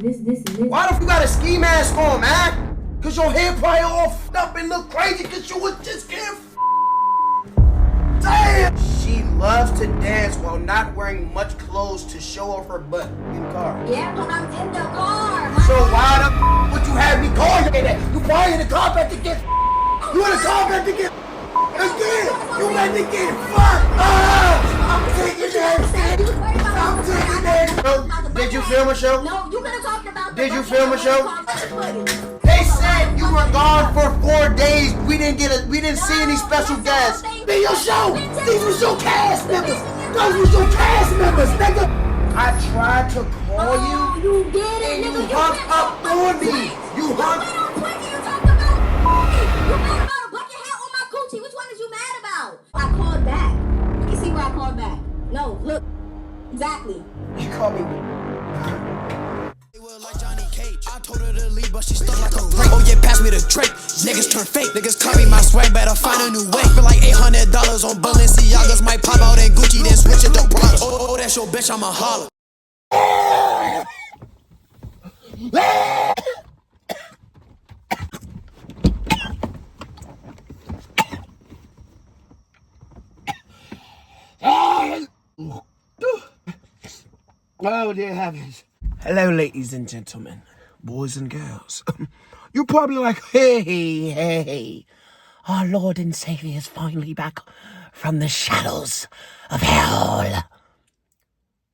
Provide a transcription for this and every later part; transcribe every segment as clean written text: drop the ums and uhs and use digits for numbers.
Why the f you got a ski mask on, man? Cause your hair probably all f***ed up and look crazy cause you was just getting damn! She loves to dance while not wearing much clothes to show off her butt in the car. Yeah, when I'm in the car. So why the f would you have me call you that? You probably in the car back to get you in the car back to get again. You let me get fucked. I'm taking that. I'm taking that. Did you film a show? No, you could have talked about. Did you film a show? They said you were gone for 4 days. We didn't see any special guests. Be your show. These was your cast members. Those was your cast members, nigga. I tried to call you. You did it, And nigga. you hung up on me. You hung. You talked about. You mad about a bucket hat on my coochie. Which one is you mad about? I called back. Let me see where I called back. No, look. Exactly. You called me. Like Johnny Cage. I told her to leave, but she stuck like a ring. Oh yeah, pass me the Drake. Niggas turn fake. Niggas copy my swag, better find a new way. Feel like $800 on Balenciagas. Might pop out in Gucci, then switch it to Prada. Oh, that's your bitch, I'ma holler. Oh dear heavens. Hello, ladies and gentlemen, boys and girls. You're probably like, hey, our Lord and Savior is finally back from the shadows of hell.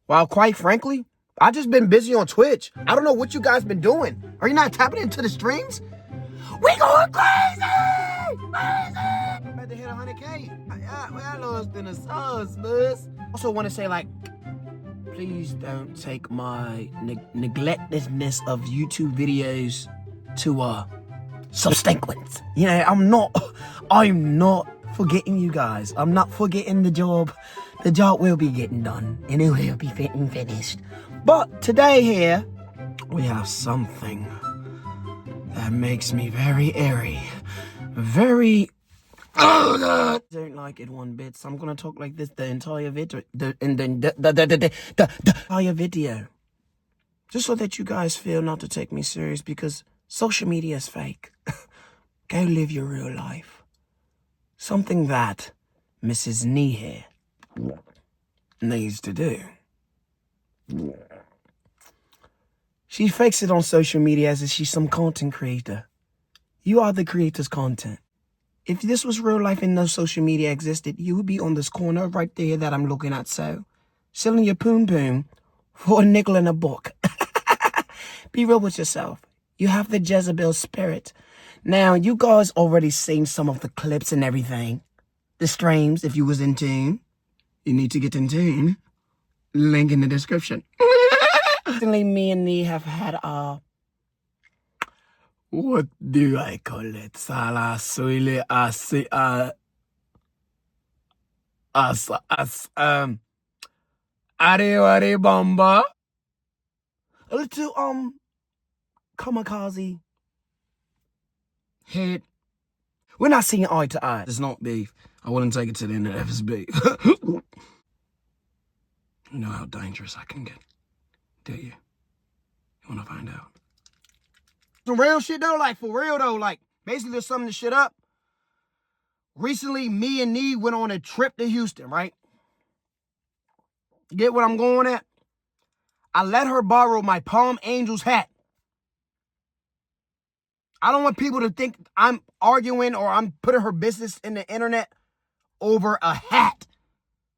Well, quite frankly, I've just been busy on Twitch. I don't know what you guys been doing. Are you not tapping into the streams? We going crazy! Crazy! About to hit 100K. I lost in the sauce, buzz. Also want to say, like, please don't take my neglectedness of YouTube videos to subsequent. You know, I'm not forgetting you guys. I'm not forgetting the job. The job will be getting done and it will be finished. But today here, we have something that makes me very airy. Very I don't like it one bit, so I'm gonna talk like this the entire video. The entire video. Just so that you guys feel not to take me serious, because social media is fake. Go live your real life. Something that Mrs. Nee here needs to do. She fakes it on social media as if she's some content creator. You are the creator's content. If this was real life and no social media existed, you would be on this corner right there that I'm looking at, so selling your poom for a nickel and a book. Be real with yourself. You have the Jezebel spirit. Now, you guys already seen some of the clips and everything. The streams, if you was in tune. You need to get in tune. Link in the description. Recently, me and Nee have had our... What do I call it? Are bomba. A little kamikaze hit. We're not seeing eye to eye. It's not beef. I wouldn't take it to the end if it's beef. You know how dangerous I can get, do you? You wanna find out? Some real shit though, like for real though, like basically to sum this shit up. Recently, me and Nee went on a trip to Houston, right? Get what I'm going at? I let her borrow my Palm Angels hat. I don't want people to think I'm arguing or I'm putting her business in the internet over a hat.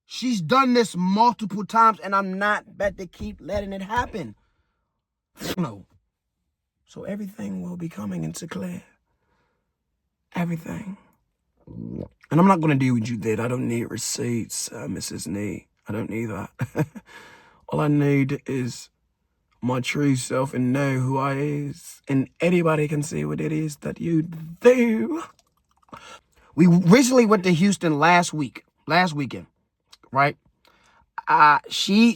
She's done this multiple times and I'm not about to keep letting it happen. No. So everything will be coming into clear. Everything. And I'm not going to do what you did. I don't need receipts, Mrs. Nee. I don't need that. All I need is my true self and know who I is. And anybody can see what it is that you do. We recently went to Houston last weekend, right? She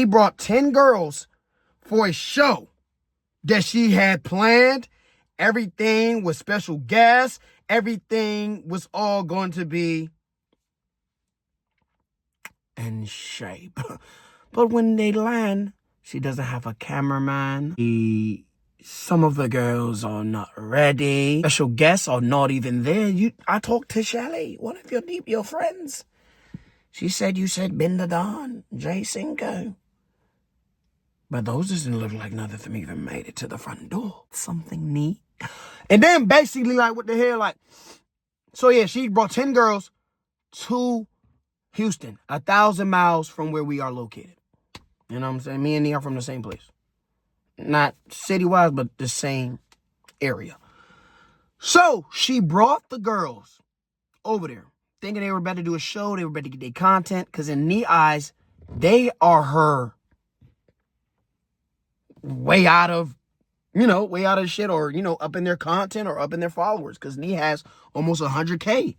brought 10 girls for a show that she had planned. Everything was special guests. Everything was all going to be in shape. But when they land, She doesn't have a cameraman. Some of the girls are not ready. Special guests are not even there. I talked to Shelly, one of your friends. She said you said Ben the Don, Jay Cinco. But those doesn't look like none of them even made it to the front door. Something neat. And then basically like what the hell, like, so yeah, she brought 10 girls to Houston, 1,000 miles from where we are located. You know what I'm saying? Me and Nee are from the same place. Not city-wise, but the same area. So she brought the girls over there, thinking they were about to do a show, they were about to get their content, because in Nee eyes, they are her way out of shit, or, up in their content or up in their followers, because Nee has almost 100K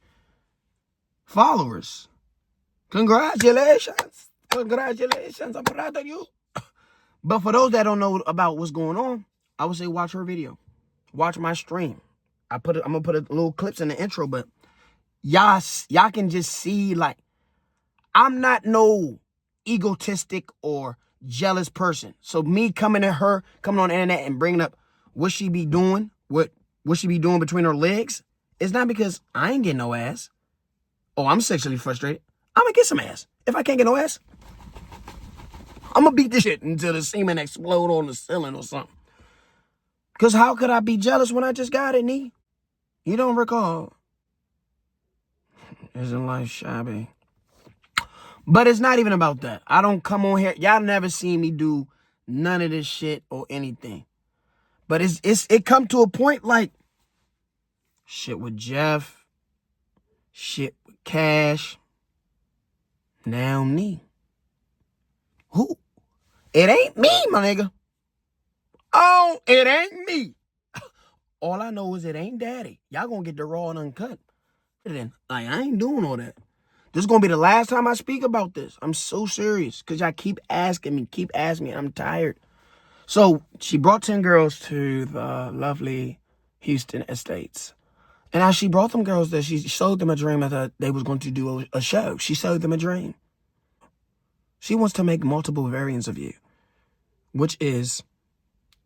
followers. Congratulations. I'm proud of you. But for those that don't know about what's going on, I would say watch her video. Watch my stream. I'm gonna put a little clips in the intro, but y'all can just see, like, I'm not no egotistic or jealous person. So me coming on the internet and bringing up what she be doing, what she be doing between her legs, it's not because I ain't getting no ass. Oh, I'm sexually frustrated. I'm gonna get some ass. If I can't get no ass, I'm gonna beat this shit until the semen explode on the ceiling or something. Because how could I be jealous when I just got it, Nee? You don't recall. Isn't life shabby? But it's not even about that. I don't come on here. Y'all never seen me do none of this shit or anything. But it come to a point like shit with Jeff, shit with Cash, now Nee. Who? It ain't me, my nigga. Oh, it ain't me. All I know is it ain't daddy. Y'all gonna get the raw and uncut. Like, I ain't doing all that. This is gonna be the last time I speak about this. I'm so serious. Because y'all keep asking me. I'm tired. So, she brought 10 girls to the lovely Houston estates. And as she brought them girls there, she showed them a dream that they was going to do a show. She showed them a dream. She wants to make multiple variants of you. Which is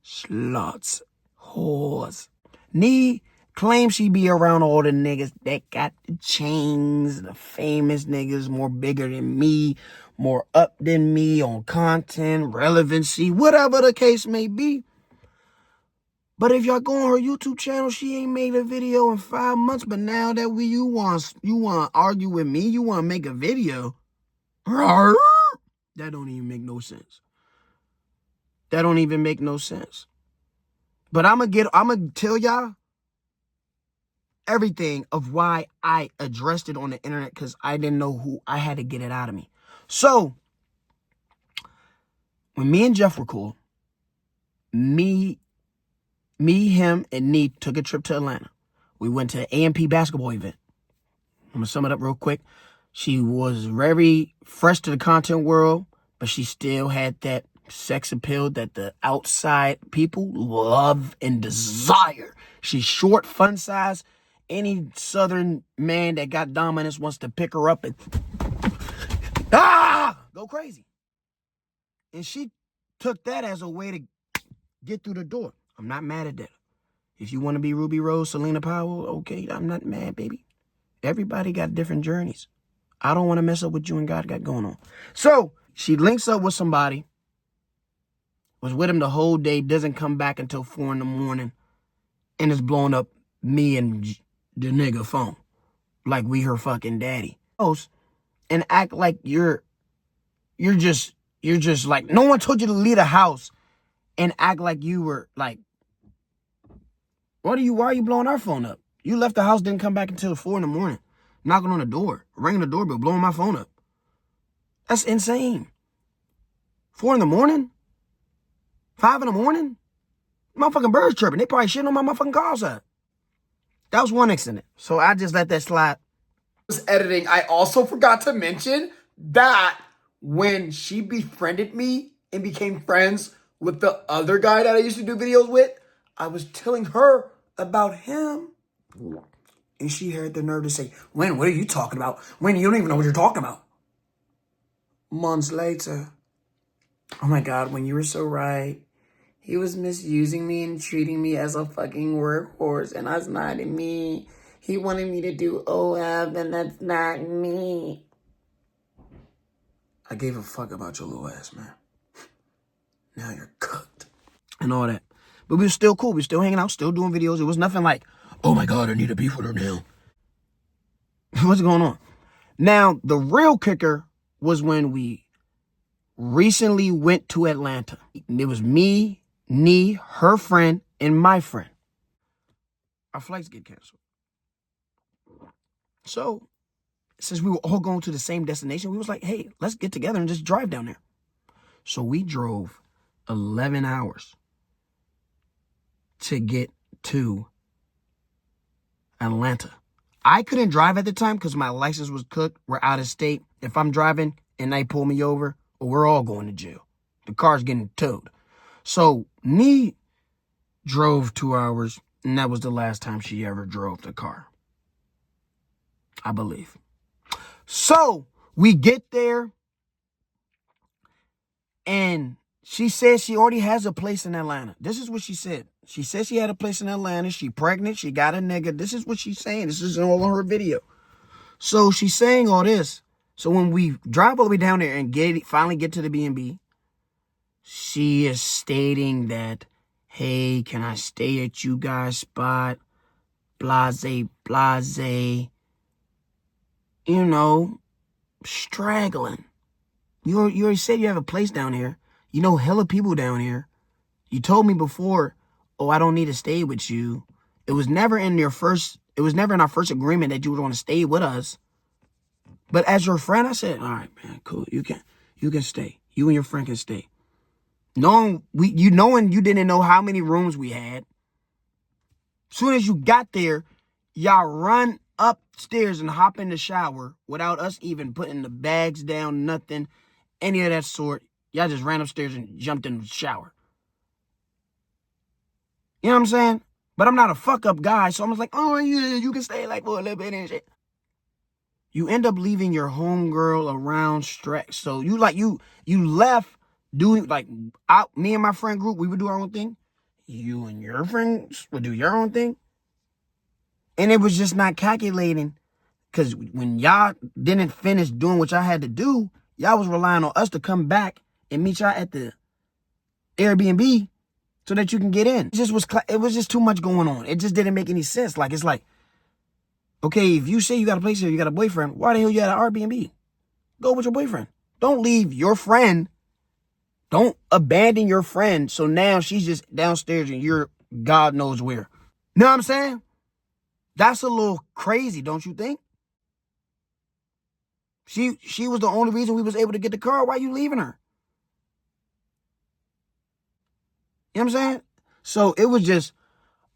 sluts, whores. Nee claims she be around all the niggas that got the chains, the famous niggas, more bigger than me, more up than me on content, relevancy, whatever the case may be. But if y'all go on her YouTube channel, she ain't made a video in 5 months. But now that you want to argue with me, you want to make a video, that don't even make no sense. That don't even make no sense. But I'm gonna tell y'all everything of why I addressed it on the internet, because I didn't know who. I had to get it out of me. So when me and Jeff were cool, me, him, and Nee took a trip to Atlanta. We went to an AMP basketball event. I'm gonna sum it up real quick. She was very fresh to the content world, but she still had that sex appeal that the outside people love and desire. She's short, fun size. Any southern man that got dominance wants to pick her up and go crazy. And she took that as a way to get through the door. I'm not mad at that. If you want to be Ruby Rose, Selena Powell, okay, I'm not mad, baby. Everybody got different journeys. I don't want to mess up what you and God got going on. So she links up with somebody, was with him the whole day, doesn't come back until 4 a.m, and is blowing up me and the nigga phone like we her fucking daddy. And act like you're just like, no one told you to leave the house, and act like you were like, why are you blowing our phone up? You left the house, didn't come back until 4 a.m, knocking on the door, ringing the doorbell, blowing my phone up. That's insane. 4 a.m, 5 a.m, motherfucking birds chirping. They probably shitting on my motherfucking call side. That was one incident. So I just let that slide. Editing, I also forgot to mention that when she befriended me and became friends with the other guy that I used to do videos with, I was telling her about him. And she had the nerve to say, "When? What are you talking about? When? You don't even know what you're talking about." Months later, Oh my God, when you were so right. He was misusing me and treating me as a fucking workhorse, and that's not me. He wanted me to do OF, and that's not me. I gave a fuck about your little ass, man. Now you're cooked. And all that. But we were still cool. We were still hanging out, still doing videos. It was nothing like, oh my God, I need to beef with her now. What's going on? Now, the real kicker was when we recently went to Atlanta. It was me, Nee, her friend, and my friend. Our flights get canceled. So, since we were all going to the same destination, we was like, hey, let's get together and just drive down there. So we drove 11 hours to get to Atlanta. I couldn't drive at the time because my license was cooked. We're out of state. If I'm driving and they pull me over, well, we're all going to jail. The car's getting towed. So Nee drove 2 hours, and that was the last time she ever drove the car, I believe. So we get there, and she says she already has a place in Atlanta. This is what she said. She said she had a place in Atlanta. She pregnant. She got a nigga. This is what she's saying. This is all on her video. So she's saying all this. So when we drive all the way down there and finally get to the B&B, she is stating that, hey, can I stay at you guys' spot? Blase, blase. You know, straggling. You already said you have a place down here. You know hella people down here. You told me before, oh, I don't need to stay with you. It was never in our first agreement that you would want to stay with us. But as your friend, I said, all right, man, cool. You can stay. You and your friend can stay. Knowing you didn't know how many rooms we had. Soon as you got there, y'all run upstairs and hop in the shower without us even putting the bags down, nothing, any of that sort. Y'all just ran upstairs and jumped in the shower. You know what I'm saying? But I'm not a fuck up guy, so I was like, oh yeah, you can stay like for a little bit and shit. You end up leaving your homegirl around stretch. So you left doing me and my friend group, we would do our own thing. You and your friends would do your own thing. And it was just not calculating. Because when y'all didn't finish doing what y'all had to do, y'all was relying on us to come back and meet y'all at the Airbnb so that you can get in. It was just too much going on. It just didn't make any sense. Like, it's like, okay, if you say you got a place here, you got a boyfriend, why the hell you at an Airbnb? Go with your boyfriend. Don't leave your friend. Don't abandon your friend. So now she's just downstairs and you're God knows where. Know what I'm saying? That's a little crazy, don't you think? She was the only reason we was able to get the car. Why you leaving her? You know what I'm saying? So it was just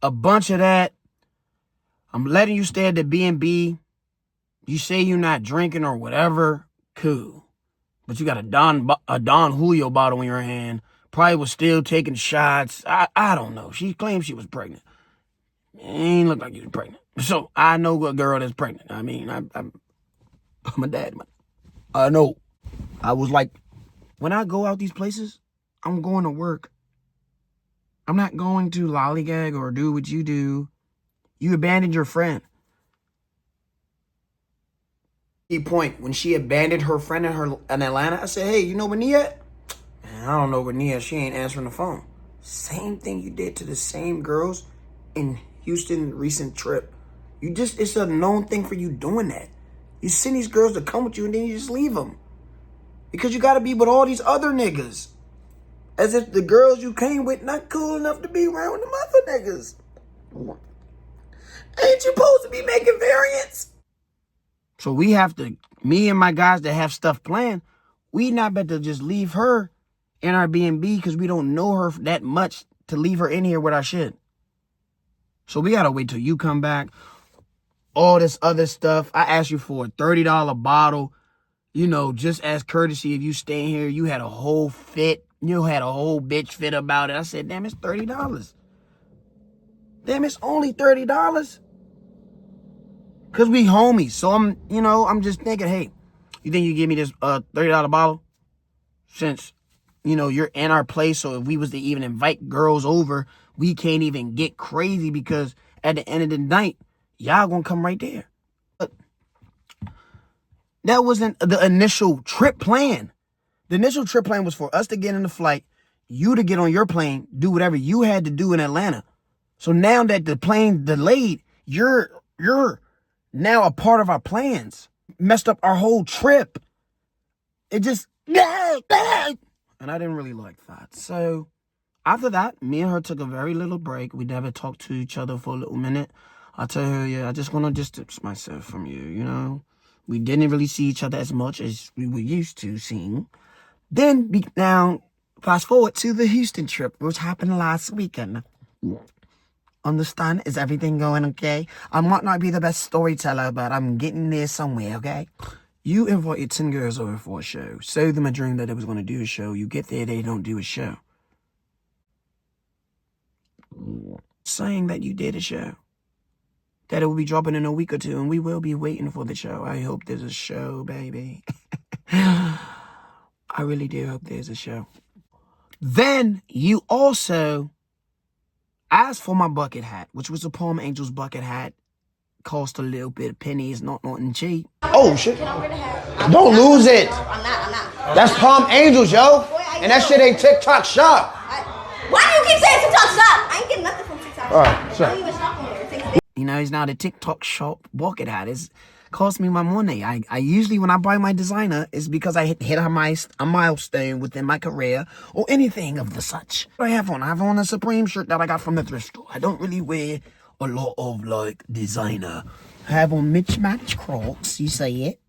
a bunch of that. I'm letting you stay at the B&B. You say you're not drinking or whatever. Cool. But you got a Don Julio bottle in your hand. Probably was still taking shots. I don't know. She claimed she was pregnant. It ain't look like you was pregnant. So I know a girl that's pregnant. I mean, I'm a dad. I know. I was like, when I go out these places, I'm going to work. I'm not going to lollygag or do what you do. You abandoned your friend. Key point, when she abandoned her friend in Atlanta, I said, hey, you know where Nia at? Man, I don't know where Nia. She ain't answering the phone. Same thing you did to the same girls in Houston recent trip. It's a known thing for you doing that. You send these girls to come with you and then you just leave them. Because you got to be with all these other niggas. As if the girls you came with not cool enough to be around them other niggas. Ain't you supposed to be making variants? So we have to, me and my guys that have stuff planned, we not better just leave her in our B&B because we don't know her that much to leave her in here with our shit. So we got to wait till you come back. All this other stuff. I asked you for a $30 bottle. You know, just as courtesy, if you stay here, you had a whole fit. You had a whole bitch fit about it. I said, damn, it's $30. Damn, it's only $30. Because we homies. So I'm just thinking, hey, you think you give me this $30 bottle? Since you know, you're in our place. So if we was to even invite girls over, we can't even get crazy because at the end of the night, y'all gonna come right there. But that wasn't the initial trip plan. The initial trip plan was for us to get in the flight, you to get on your plane, do whatever you had to do in Atlanta. So now that the plane delayed, you're now a part of our plans. Messed up our whole trip. It just, and I didn't really like that. So after that, me and her took a very little break. We never talked to each other for a little minute. I told her, yeah, I just want to distance myself from you, you know. We didn't really see each other as much as we were used to seeing. Then, now, fast forward to the Houston trip, which happened last weekend. Understand? Is everything going okay? I might not be the best storyteller, but I'm getting there somewhere, okay? You invited 10 girls over for a show. Sold them a dream that they was going to do a show. You get there, they don't do a show. Saying that you did a show. That it will be dropping in a week or two, and we will be waiting for the show. I hope there's a show, baby. I really do hope there's a show. Then you also asked for my bucket hat, which was a Palm Angels bucket hat. Cost a little bit of pennies, not nothing cheap. Oh, shit. Don't lose it. I'm not. That's Palm Angels, yo. And that shit ain't TikTok shop. Why do you keep saying TikTok shop? I ain't getting nothing from TikTok shop. All right, sure. I don't even shop on there. You know, it's not a TikTok shop bucket hat. It's cost me my money. I usually, when I buy my designer, it's because I hit a milestone within my career or anything of the such. What I have on a Supreme shirt that I got from the thrift store. I don't really wear a lot of, like, designer. I have on mismatched Crocs, you say it.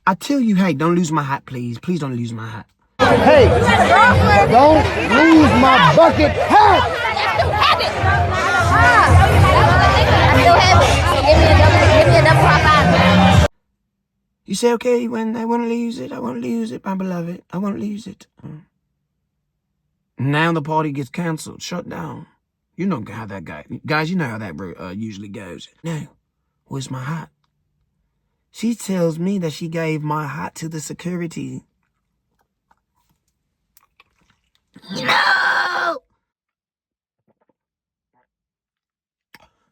I tell you, hey, don't lose my hat, please. Please don't lose my hat. Hey, don't lose my bucket hat. I still have it. Give me a double high five. You say, okay, when I won't lose it, my beloved. I won't lose it. Now the party gets canceled, shut down. You know how that guys, you know how that usually goes. No, where's my hat? She tells me that she gave my hat to the security. No!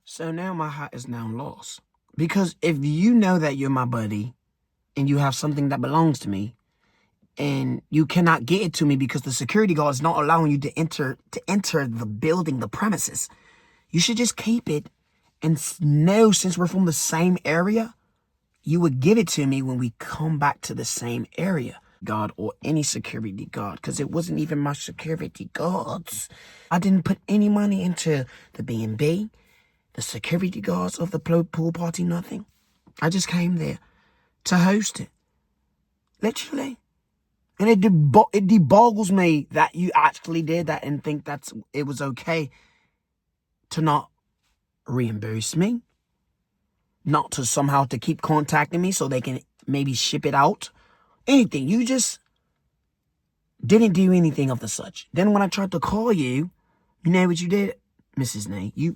So now my hat is now lost. Because if you know that you're my buddy and you have something that belongs to me and you cannot get it to me because the security guard is not allowing you to enter the building, the premises, you should just keep it and know, since we're from the same area, you would give it to me when we come back to the same area. God or any security guard, because it wasn't even my security guards. I didn't put any money into the B&B, the security guards of the pool party, nothing. I just came there to host it. Literally. And it deboggles me that you actually did that and think it was okay to not reimburse me, not to somehow to keep contacting me so they can maybe ship it out. Anything. You just didn't do anything of the such. Then when I tried to call you, you know what you did, Mrs. Nay? You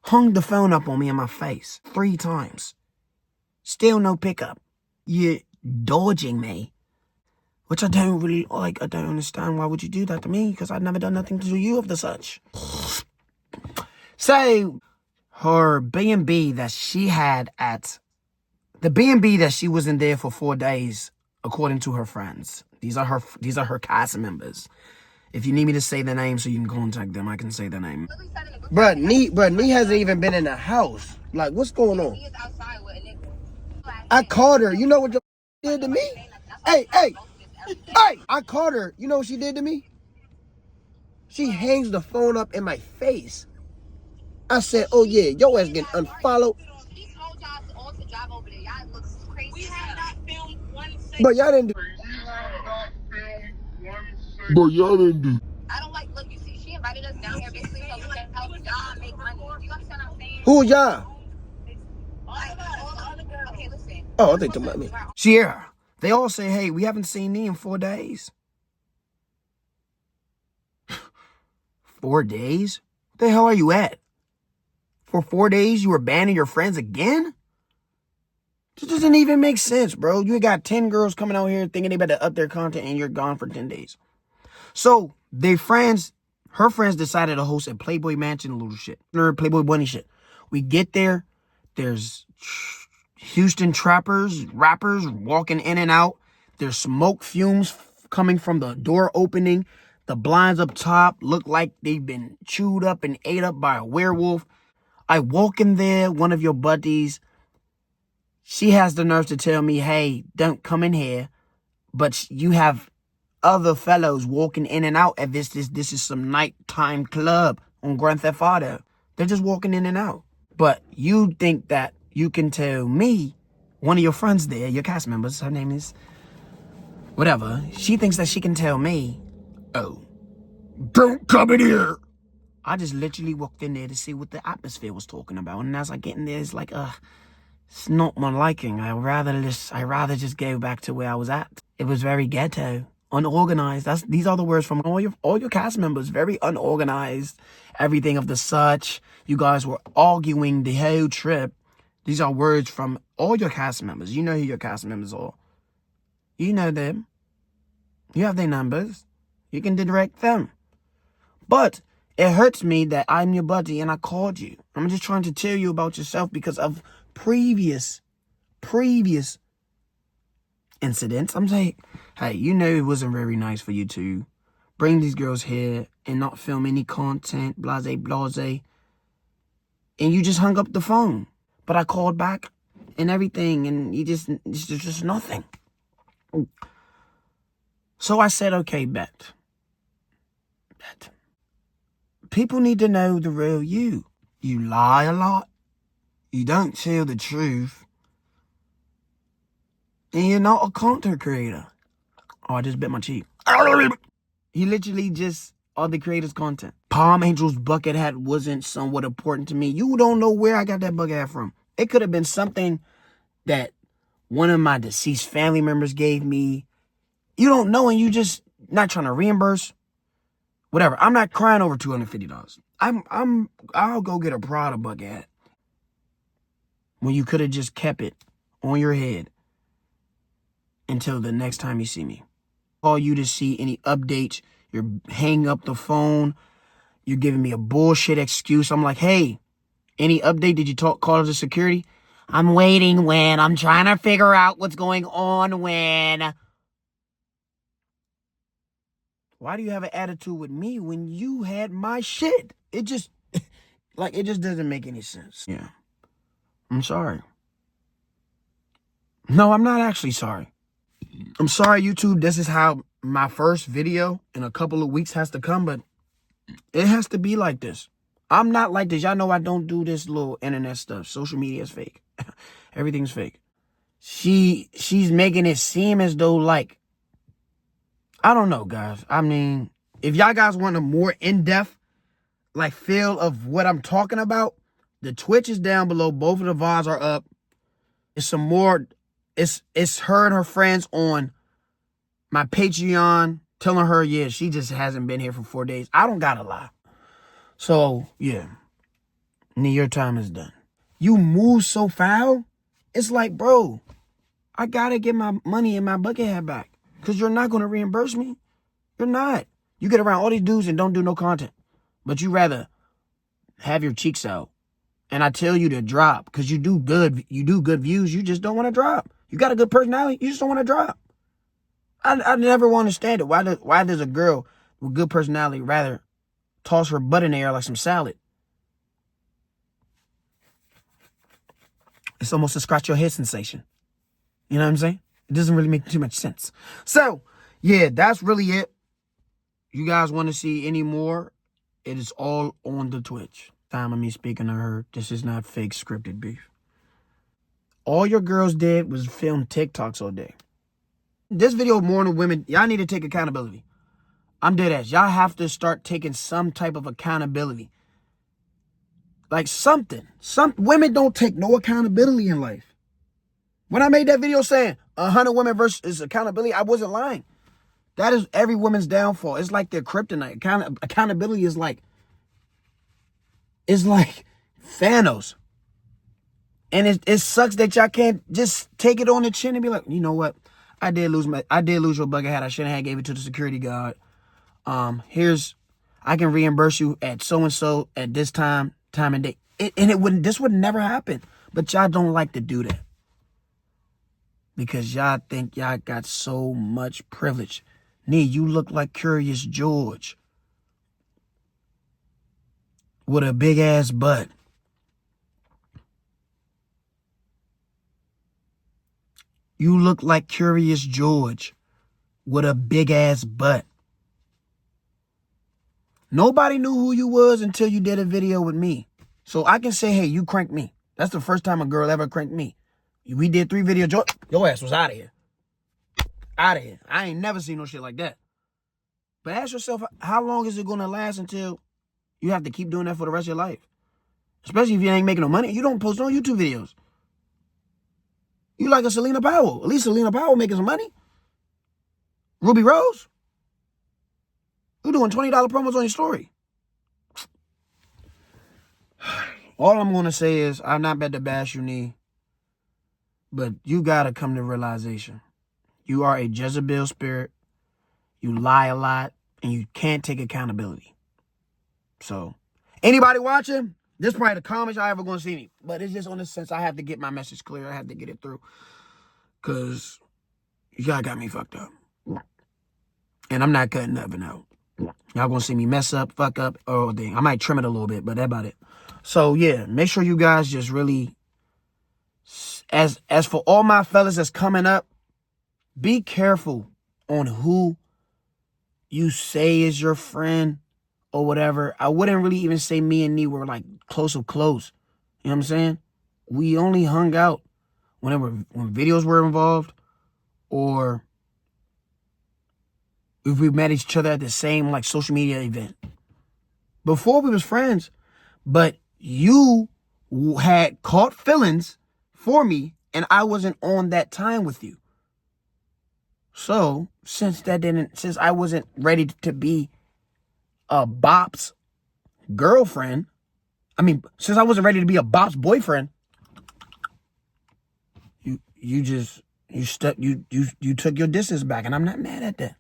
hung the phone up on me in my face 3 times. Still no pickup. You're dodging me, which I don't really like. I don't understand. Why would you do that to me? Because I'd never done nothing to you of the such. So, her B&B that she had at... The B&B that she was in there for 4 days, according to her friends. These are her cast members. If you need me to say the name so you can contact them, I can say the name. Bruh, Nee hasn't even been in the house. Like, what's going on? I called her. You know what your did to me? Hey! I called her. You know what she did to me? She hangs the phone up in my face. I said, oh yeah, your ass getting unfollowed. But y'all didn't do. I don't like. Look, you see, she invited us down here basically so we can help y'all make money. Do you understand what I'm saying? Who y'all? Okay, listen. Oh, I think about me. Sierra, they all say, hey, we haven't seen me in 4 days. 4 days? What the hell are you at? For 4 days, you were banning your friends again? This doesn't even make sense, bro. You got 10 girls coming out here thinking they better up their content and you're gone for 10 days. So her friends decided to host a Playboy Mansion little shit. Or Playboy Bunny shit. We get there. There's Houston rappers walking in and out. There's smoke fumes coming from the door opening. The blinds up top look like they've been chewed up and ate up by a werewolf. I walk in there, one of your buddies, she has the nerve to tell me, hey, don't come in here. But you have other fellows walking in and out. This is some nighttime club on Grand Theft Auto. They're just walking in and out. But you think that you can tell me, one of your friends there, your cast members, her name is whatever, she thinks that she can tell me, oh, don't come in here. I just literally walked in there to see what the atmosphere was talking about. And as I get in there, it's like, it's not my liking. I rather just go back to where I was at. It was very ghetto, unorganized. These are the words from all your cast members. Very unorganized. Everything of the such. You guys were arguing the whole trip. These are words from all your cast members. You know who your cast members are. You know them. You have their numbers. You can direct them. But it hurts me that I'm your buddy and I called you. I'm just trying to tell you about yourself because of previous incidents. I'm saying, hey, you know it wasn't very nice for you to bring these girls here and not film any content, blase, and you just hung up the phone. But I called back and everything, and it's just nothing. So I said, okay, bet. People need to know the real you. You lie a lot. You don't tell the truth. And you're not a content creator. Oh, I just bit my cheek. You literally just are the creator's content. Palm Angel's bucket hat wasn't somewhat important to me. You don't know where I got that bucket hat from. It could have been something that one of my deceased family members gave me. You don't know, and you just not trying to reimburse. Whatever. I'm not crying over $250. I'll go get a Prada bucket hat. When you could have just kept it on your head until the next time you see me. Call you to see any updates. You're hanging up the phone. You're giving me a bullshit excuse. I'm like, hey, any update? Did you call to security? I'm waiting when. I'm trying to figure out what's going on when. Why do you have an attitude with me when you had my shit? It just doesn't make any sense. Yeah. I'm sorry. No, I'm not actually sorry. I'm sorry, YouTube. This is how my first video in a couple of weeks has to come, but it has to be like this. I'm not like this. Y'all know I don't do this little internet stuff. Social media is fake. Everything's fake. She's making it seem as though, like, I don't know, guys. I mean, if y'all guys want a more in-depth, like, feel of what I'm talking about, the Twitch is down below. Both of the VODs are up. It's some more. It's her and her friends on my Patreon telling her, yeah, she just hasn't been here for 4 days. I don't gotta lie. So, yeah. Your time is done. You move so foul. It's like, bro, I gotta get my money in my bucket hat back. Because you're not going to reimburse me. You're not. You get around all these dudes and don't do no content. But you rather have your cheeks out. And I tell you to drop. Because you do good views. You just don't want to drop. You got a good personality. You just don't want to drop. I never want to understand it. Why does a girl with good personality rather toss her butt in the air like some salad? It's almost a scratch your head sensation. You know what I'm saying? It doesn't really make too much sense. So, yeah, that's really it. You guys want to see any more? It is all on the Twitch. Time of me speaking to her. This is not fake scripted beef. All your girls did was film TikToks all day. This video, more than women, y'all need to take accountability. I'm dead ass. Y'all have to start taking some type of accountability. Like something. Some women don't take no accountability in life. When I made that video saying 100 women versus accountability, I wasn't lying. That is every woman's downfall. It's like their kryptonite. Accountability is like, it's like Thanos. And it sucks that y'all can't just take it on the chin and be like, you know what? I did lose your bucket hat. I shouldn't have gave it to the security guard. I can reimburse you at so-and-so at this time and date. This would never happen. But y'all don't like to do that. Because y'all think y'all got so much privilege. Nee, you look like Curious George. With a big ass butt. You look like Curious George. With a big ass butt. Nobody knew who you was until you did a video with me. So I can say, hey, you cranked me. That's the first time a girl ever cranked me. We did 3 videos. Your ass was out of here. Out of here. I ain't never seen no shit like that. But ask yourself, how long is it going to last until you have to keep doing that for the rest of your life? Especially if you ain't making no money. You don't post no YouTube videos. You like a Selena Powell. At least Selena Powell making some money. Ruby Rose. You doing $20 promos on your story. All I'm going to say is, I'm not about to bash you, Nee. But you got to come to realization. You are a Jezebel spirit. You lie a lot. And you can't take accountability. So, anybody watching? This is probably the calmest y'all ever going to see me. But it's just on the sense I have to get my message clear. I have to get it through. Because y'all got me fucked up. And I'm not cutting nothing out. Y'all going to see me mess up, fuck up, or thing. I might trim it a little bit, but that's about it. So, yeah, make sure you guys just really, as for all my fellas that's coming up, be careful on who you say is your friend or whatever. I wouldn't really even say me and Nee were like close of close. You know what I'm saying? We only hung out when videos were involved, or if we met each other at the same like social media event. Before we was friends, but you had caught feelings for me and I wasn't on that time with you. So, since I wasn't ready to be a Bop's girlfriend, since I wasn't ready to be a Bop's boyfriend, you took your distance back, and I'm not mad at that.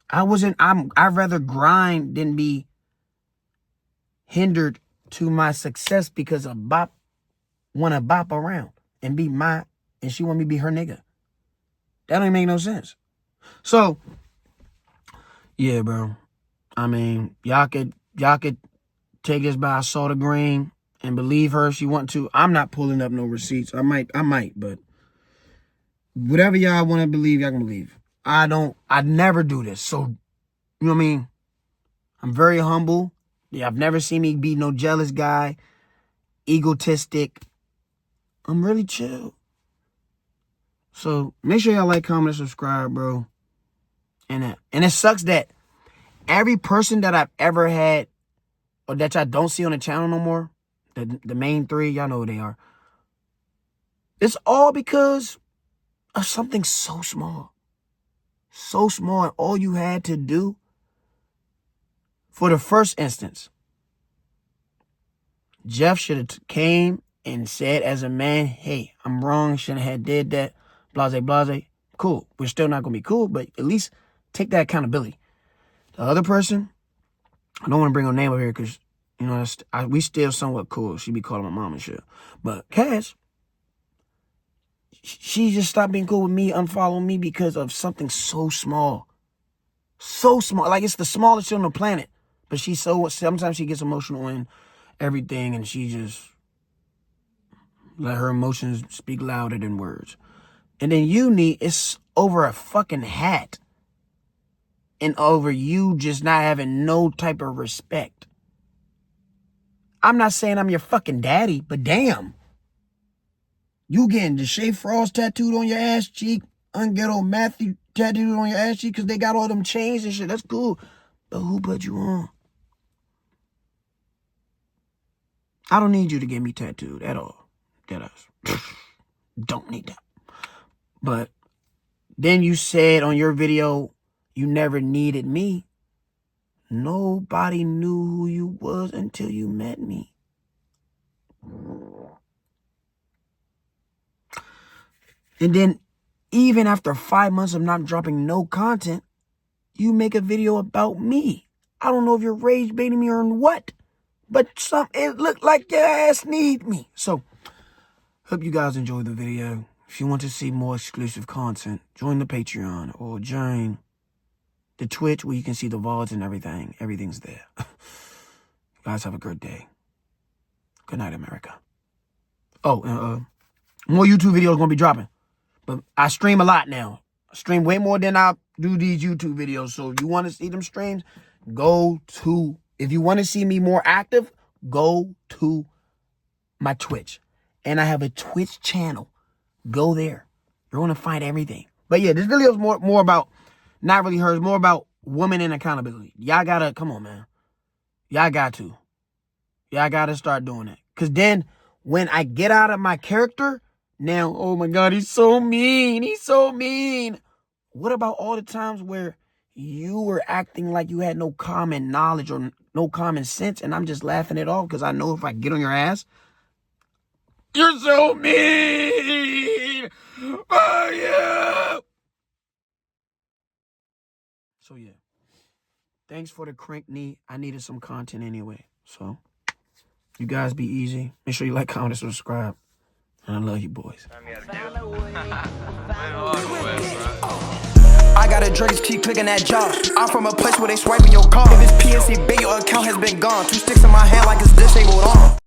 I'd rather grind than be hindered to my success because a Bop want to bop around and she want me to be her nigga. That don't even make no sense. So, yeah, bro. Y'all could take this by a salt of grain and believe her if you want to. I'm not pulling up no receipts. I might, but whatever y'all want to believe, y'all can believe. I never do this. So, you know what I mean? I'm very humble. Yeah, I've never seen me be no jealous guy, egotistic. I'm really chill. So make sure y'all like, comment, and subscribe, bro. And it sucks that every person that I've ever had, or that y'all don't see on the channel no more, the main 3, y'all know who they are. It's all because of something so small. So small, and all you had to do for the first instance, Jeff should have came and said as a man, hey, I'm wrong, shouldn't have did that, blase, blase. Cool. We're still not going to be cool, but at least take that accountability. The other person, I don't want to bring her name over here because, you know, we still somewhat cool. She be calling my mom and shit. But Cash, she just stopped being cool with me, unfollowing me because of something so small. So small. Like, it's the smallest shit on the planet. But sometimes she gets emotional and everything, and she just let her emotions speak louder than words. And then it's over a fucking hat. And over you just not having no type of respect. I'm not saying I'm your fucking daddy, but damn. You getting the Shay Frost tattooed on your ass cheek, Unghetto Matthew tattooed on your ass cheek because they got all them chains and shit. That's cool. But who put you on? I don't need you to get me tattooed at all. Don't need that. But then you said on your video, you never needed me. Nobody knew who you was until you met me. And then even after 5 months of not dropping no content, you make a video about me. I don't know if you're rage baiting me or what, but it looked like your ass need me. So, hope you guys enjoyed the video. If you want to see more exclusive content, join the Patreon or join the Twitch where you can see the VODs and everything. Everything's there. You guys have a good day. Good night, America. Oh, more YouTube videos gonna be dropping. But I stream a lot now. I stream way more than I do these YouTube videos. So if you want to see them streams, if you want to see me more active, go to my Twitch. And I have a Twitch channel. Go there. You're going to find everything. But yeah, this video is more about, not really her, it's more about women and accountability. Y'all gotta, come on, man. Y'all got to. Y'all gotta start doing it. Because then when I get out of my character, now, oh my God, he's so mean. He's so mean. What about all the times where you were acting like you had no common knowledge or no common sense, and I'm just laughing it off because I know if I get on your ass, you're so mean. Oh, yeah. So, yeah. Thanks for the crank knee. I needed some content anyway. So, you guys be easy. Make sure you like, comment, and subscribe. And I love you, boys. I got a Drake's keep clicking that jaw. I'm from a place where they swiping your car. If it's PNC, big, your account has been gone. 2 sticks in my hand like it's disabled on.